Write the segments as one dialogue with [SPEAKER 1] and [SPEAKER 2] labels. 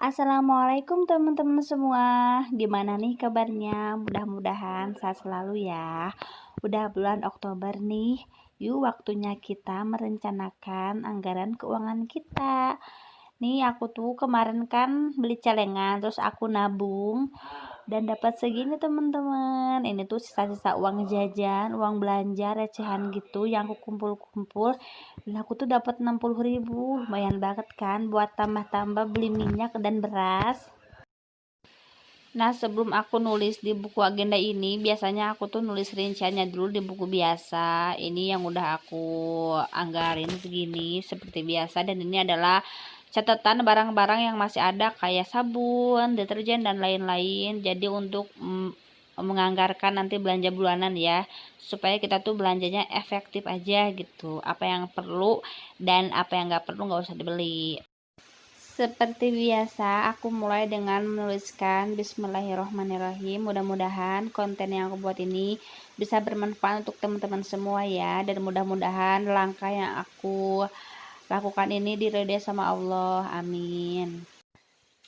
[SPEAKER 1] Assalamualaikum teman-teman semua. Gimana nih kabarnya? Mudah-mudahan sehat selalu ya. Udah bulan Oktober nih. Yuk waktunya kita merencanakan anggaran keuangan kita. Nih aku tuh kemarin kan beli celengan terus aku nabung dan dapat segini teman-teman. Ini tuh sisa-sisa uang jajan, uang belanja recehan gitu yang aku kumpul-kumpul. Dan aku tuh dapat 60.000. Lumayan banget kan buat tambah-tambah beli minyak dan beras. Nah, sebelum aku nulis di buku agenda ini, biasanya aku tuh nulis rinciannya dulu di buku biasa. Ini yang udah aku anggarin segini seperti biasa, dan ini adalah catatan barang-barang yang masih ada kayak sabun, deterjen dan lain-lain. Jadi untuk menganggarkan nanti belanja bulanan ya, supaya kita tuh belanjanya efektif aja gitu. Apa yang perlu dan apa yang nggak perlu nggak usah dibeli. Seperti biasa, aku mulai dengan menuliskan Bismillahirrohmanirrohim. Mudah-mudahan konten yang aku buat ini bisa bermanfaat untuk teman-teman semua ya. Dan mudah-mudahan langkah yang aku lakukan ini diridhoi sama Allah. Amin.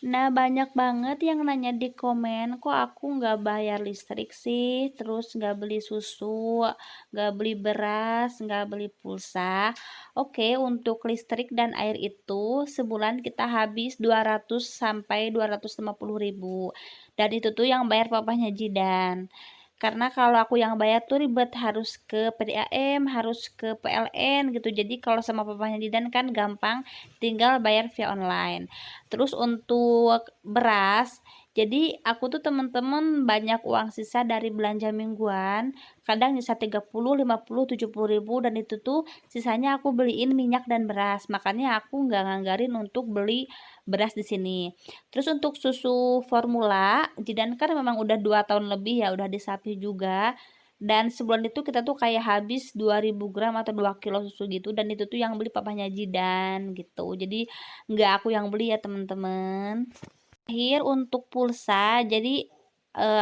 [SPEAKER 1] Nah, banyak banget yang nanya di komen, kok aku nggak bayar listrik sih, terus nggak beli susu, nggak beli beras, nggak beli pulsa. Oke, untuk listrik dan air itu sebulan kita habis 200 sampai 250.000. Dan itu tuh yang bayar papahnya Jidan. Karena kalau aku yang bayar tuh ribet, harus ke PDAM, harus ke PLN gitu. Jadi kalau sama papahnya Jidan kan gampang, tinggal bayar via online. Terus untuk beras, jadi aku tuh temen-temen banyak uang sisa dari belanja mingguan, kadang bisa 30, 50, 70.000, dan itu tuh sisanya aku beliin minyak dan beras. Makanya aku nggak nganggarin untuk beli beras di sini. Terus untuk susu formula, Jidan kan memang udah 2 tahun lebih ya, udah disapi juga. Dan sebulan itu kita tuh kayak habis 2000 gram atau 2 kilo susu gitu, dan itu tuh yang beli papahnya Jidan gitu. Jadi nggak aku yang beli ya teman-teman. Akhir untuk pulsa, jadi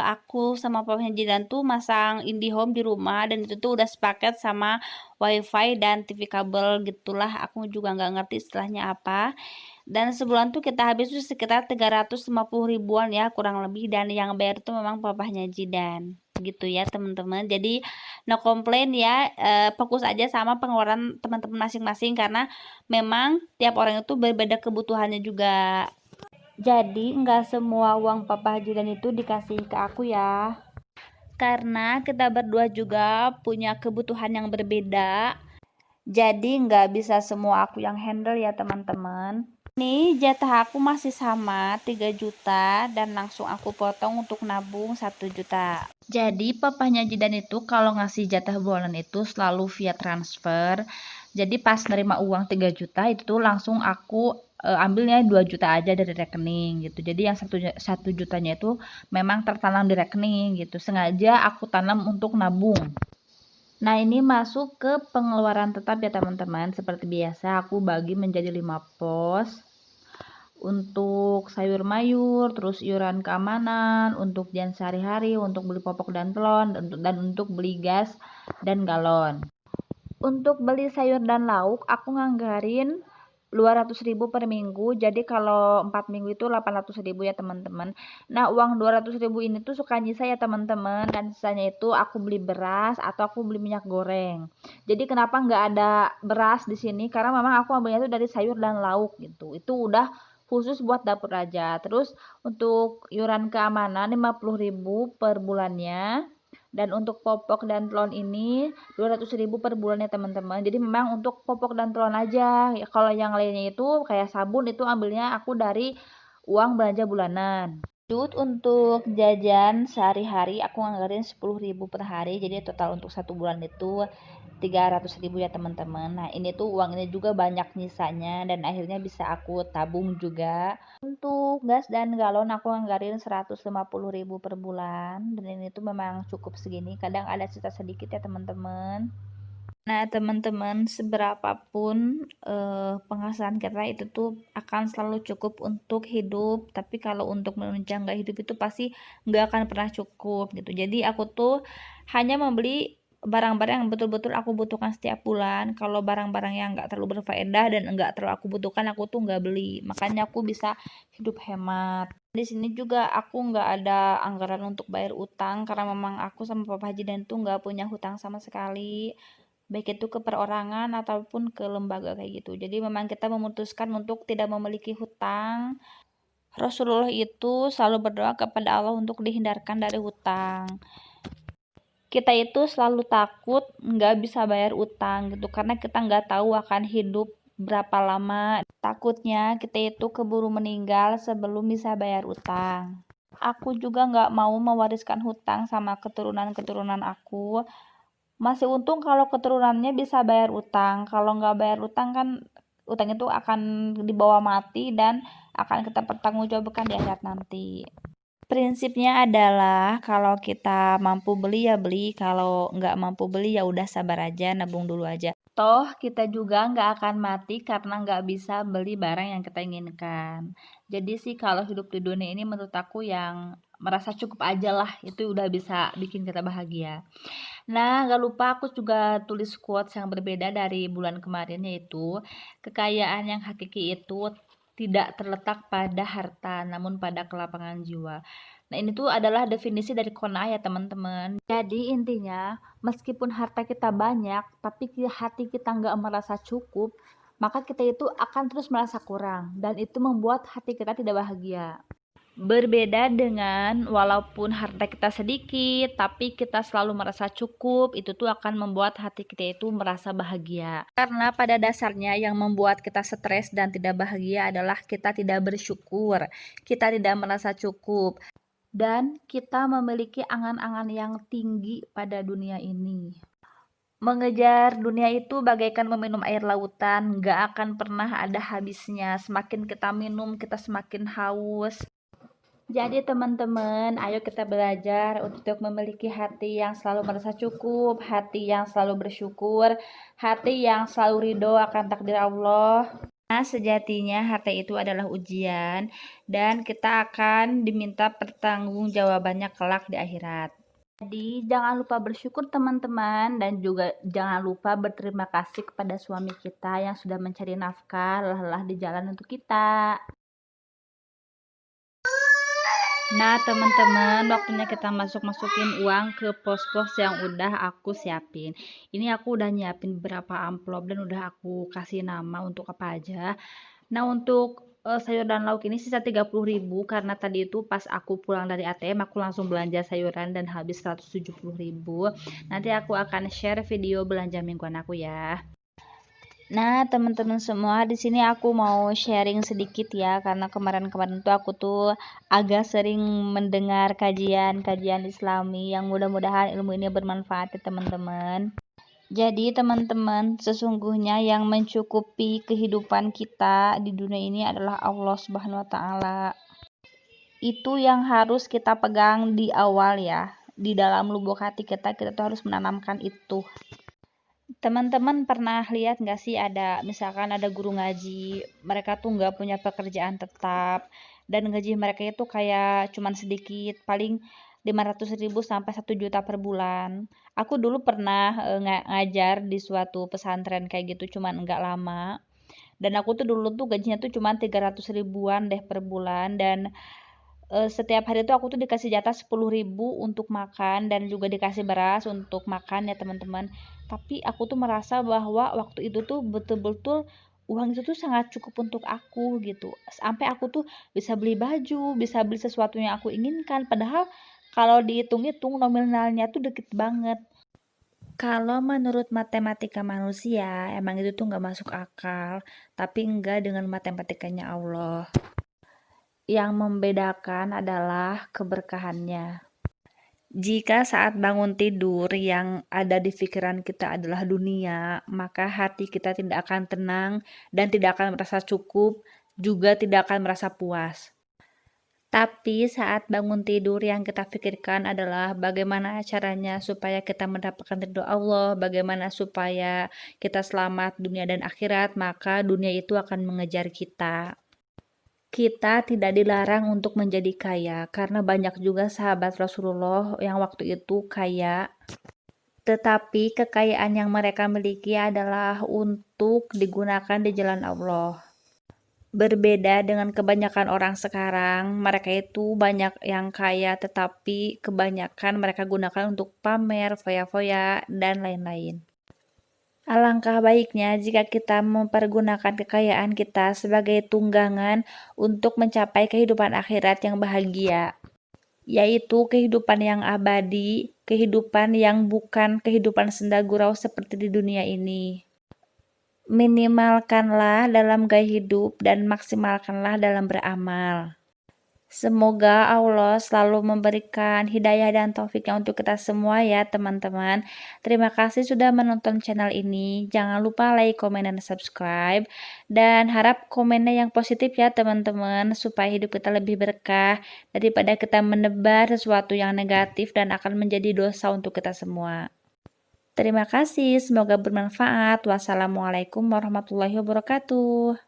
[SPEAKER 1] aku sama papahnya Jidan tuh masang IndiHome di rumah, dan itu tuh udah sepaket sama WiFi dan TV kabel gitulah. Aku juga nggak ngerti istilahnya apa. Dan sebulan tuh kita habis tuh sekitar 350 ribuan ya kurang lebih, dan yang bayar tuh memang papahnya Jidan gitu ya teman-teman. Jadi no komplain ya, fokus aja sama pengeluaran teman-teman masing-masing, karena memang tiap orang itu berbeda kebutuhannya juga. Jadi nggak semua uang papa Jidan itu dikasih ke aku ya, karena kita berdua juga punya kebutuhan yang berbeda. Jadi nggak bisa semua aku yang handle ya teman-teman. Ini jatah aku masih sama 3 juta, dan langsung aku potong untuk nabung 1 juta. Jadi papahnya Jidan itu kalau ngasih jatah bulanan itu selalu via transfer. Jadi pas nerima uang 3 juta itu tuh langsung aku ambilnya 2 juta aja dari rekening gitu. Jadi yang satu jutanya itu memang tertanam di rekening gitu. Sengaja aku tanam untuk nabung. Nah, ini masuk ke pengeluaran tetap ya teman-teman. Seperti biasa aku bagi menjadi 5 pos. Untuk sayur mayur, terus iuran keamanan, untuk jajan sehari-hari, untuk beli popok dan telon, dan untuk beli gas dan galon. Untuk beli sayur dan lauk, aku nganggarin 200.000 per minggu. Jadi kalau 4 minggu itu 800.000 ya teman-teman. Nah, uang 200.000 ini tuh suka nyisa ya teman-teman, dan sisanya itu aku beli beras atau aku beli minyak goreng. Jadi kenapa nggak ada beras di sini? Karena memang aku ambilnya itu dari sayur dan lauk gitu. Itu udah khusus buat dapur aja. Terus untuk iuran keamanan 50.000 per bulannya. Dan untuk popok dan telon ini 200.000 per bulannya teman-teman. Jadi memang untuk popok dan telon aja. Ya, kalau yang lainnya itu kayak sabun itu ambilnya aku dari uang belanja bulanan. Lanjut untuk jajan sehari-hari aku nganggarin 10.000 per hari. Jadi total untuk 1 bulan itu 300.000 ya teman-teman. Nah, ini tuh uang ini juga banyak nyisanya, dan akhirnya bisa aku tabung juga. Untuk gas dan galon aku anggarin 150.000 per bulan, dan ini tuh memang cukup segini. Kadang ada sisa sedikit ya teman-teman. Nah teman-teman, seberapapun penghasilan kita itu tuh akan selalu cukup untuk hidup, tapi kalau untuk menunjang gaya hidup itu pasti nggak akan pernah cukup gitu. Jadi aku tuh hanya membeli barang-barang yang betul-betul aku butuhkan setiap bulan. Kalau barang-barang yang nggak terlalu berfaedah dan nggak terlalu aku butuhkan, aku tuh nggak beli. Makanya aku bisa hidup hemat. Di sini juga aku nggak ada anggaran untuk bayar utang karena memang aku sama Papa Haji dan tuh nggak punya hutang sama sekali. Baik itu ke perorangan ataupun ke lembaga kayak gitu. Jadi memang kita memutuskan untuk tidak memiliki hutang. Rasulullah itu selalu berdoa kepada Allah untuk dihindarkan dari hutang. Kita itu selalu takut nggak bisa bayar utang gitu karena kita nggak tahu akan hidup berapa lama. Takutnya kita itu keburu meninggal sebelum bisa bayar utang. Aku juga nggak mau mewariskan hutang sama keturunan-keturunan aku. Masih untung kalau keturunannya bisa bayar utang. Kalau nggak bayar utang kan utang itu akan dibawa mati dan akan kita pertanggungjawabkan di akhirat nanti. Prinsipnya adalah kalau kita mampu beli ya beli, kalau nggak mampu beli ya udah sabar aja, nabung dulu aja. Toh kita juga nggak akan mati karena nggak bisa beli barang yang kita inginkan. Jadi sih kalau hidup di dunia ini menurut aku yang merasa cukup aja lah, itu udah bisa bikin kita bahagia. Nah, nggak lupa aku juga tulis quotes yang berbeda dari bulan kemarin, yaitu kekayaan yang hakiki itu tidak terletak pada harta, namun pada kelapangan jiwa. Nah, ini tuh adalah definisi dari Qanaah ya teman-teman. Jadi intinya, meskipun harta kita banyak, tapi hati kita nggak merasa cukup, maka kita itu akan terus merasa kurang. Dan itu membuat hati kita tidak bahagia. Berbeda dengan walaupun harta kita sedikit, tapi kita selalu merasa cukup, itu tuh akan membuat hati kita itu merasa bahagia. Karena pada dasarnya yang membuat kita stres dan tidak bahagia adalah kita tidak bersyukur, kita tidak merasa cukup, dan kita memiliki angan-angan yang tinggi pada dunia ini. Mengejar dunia itu bagaikan meminum air lautan, gak akan pernah ada habisnya. Semakin kita minum, kita semakin haus. Jadi teman-teman, ayo kita belajar untuk memiliki hati yang selalu merasa cukup, hati yang selalu bersyukur, hati yang selalu ridho akan takdir Allah. Nah, sejatinya hati itu adalah ujian dan kita akan diminta pertanggungjawabannya kelak di akhirat. Jadi jangan lupa bersyukur teman-teman dan juga jangan lupa berterima kasih kepada suami kita yang sudah mencari nafkah lelah-lelah di jalan untuk kita. Nah, teman-teman, waktunya kita masukin uang ke pos-pos yang udah aku siapin. Ini aku udah nyiapin beberapa amplop dan udah aku kasih nama untuk apa aja. Nah, untuk sayur dan lauk ini sisa 30.000 karena tadi itu pas aku pulang dari ATM aku langsung belanja sayuran dan habis 170.000. Nanti aku akan share video belanja mingguan aku ya. Nah, teman-teman semua, di sini aku mau sharing sedikit ya, karena kemarin-kemarin tuh aku tuh agak sering mendengar kajian-kajian Islami yang mudah-mudahan ilmu ini bermanfaat ya teman-teman. Jadi teman-teman, sesungguhnya yang mencukupi kehidupan kita di dunia ini adalah Allah Subhanahu wa taala. Itu yang harus kita pegang di awal ya. Di dalam lubuk hati kita tuh harus menanamkan itu. Teman-teman pernah lihat nggak sih ada misalkan ada guru ngaji, mereka tuh nggak punya pekerjaan tetap dan gaji mereka itu kayak cuman sedikit, paling 500.000 sampai 1 juta per bulan. Aku dulu pernah ngajar di suatu pesantren kayak gitu cuman nggak lama. Dan aku tuh dulu tuh gajinya tuh cuman 300 ribuan deh per bulan dan setiap hari tuh aku tuh dikasih jatah 10.000 untuk makan dan juga dikasih beras untuk makan ya teman-teman. Tapi aku tuh merasa bahwa waktu itu tuh betul-betul uang itu tuh sangat cukup untuk aku gitu. Sampai aku tuh bisa beli baju, bisa beli sesuatu yang aku inginkan. Padahal kalau dihitung-hitung nominalnya tuh dikit banget. Kalau menurut matematika manusia, emang itu tuh nggak masuk akal. Tapi enggak dengan matematikanya Allah. Yang membedakan adalah keberkahannya. Jika saat bangun tidur yang ada di pikiran kita adalah dunia, maka hati kita tidak akan tenang dan tidak akan merasa cukup, juga tidak akan merasa puas. Tapi saat bangun tidur yang kita pikirkan adalah bagaimana caranya supaya kita mendapatkan ridho Allah, bagaimana supaya kita selamat dunia dan akhirat, maka dunia itu akan mengejar kita. Kita tidak dilarang untuk menjadi kaya, karena banyak juga sahabat Rasulullah yang waktu itu kaya. tetapi kekayaan yang mereka miliki adalah untuk digunakan di jalan Allah. Berbeda dengan kebanyakan orang sekarang, mereka itu banyak yang kaya tetapi kebanyakan mereka gunakan untuk pamer, foya-foya, dan lain-lain. Alangkah baiknya jika kita mempergunakan kekayaan kita sebagai tunggangan untuk mencapai kehidupan akhirat yang bahagia, yaitu kehidupan yang abadi, kehidupan yang bukan kehidupan senda gurau seperti di dunia ini. Minimalkanlah dalam gaya hidup dan maksimalkanlah dalam beramal. Semoga Allah selalu memberikan hidayah dan taufiknya untuk kita semua ya teman-teman. Terima kasih sudah menonton channel ini. Jangan lupa like, komen, dan subscribe. Dan harap komennya yang positif ya teman-teman, supaya hidup kita lebih berkah daripada kita menebar sesuatu yang negatif dan akan menjadi dosa untuk kita semua. Terima kasih, semoga bermanfaat. Wassalamualaikum warahmatullahi wabarakatuh.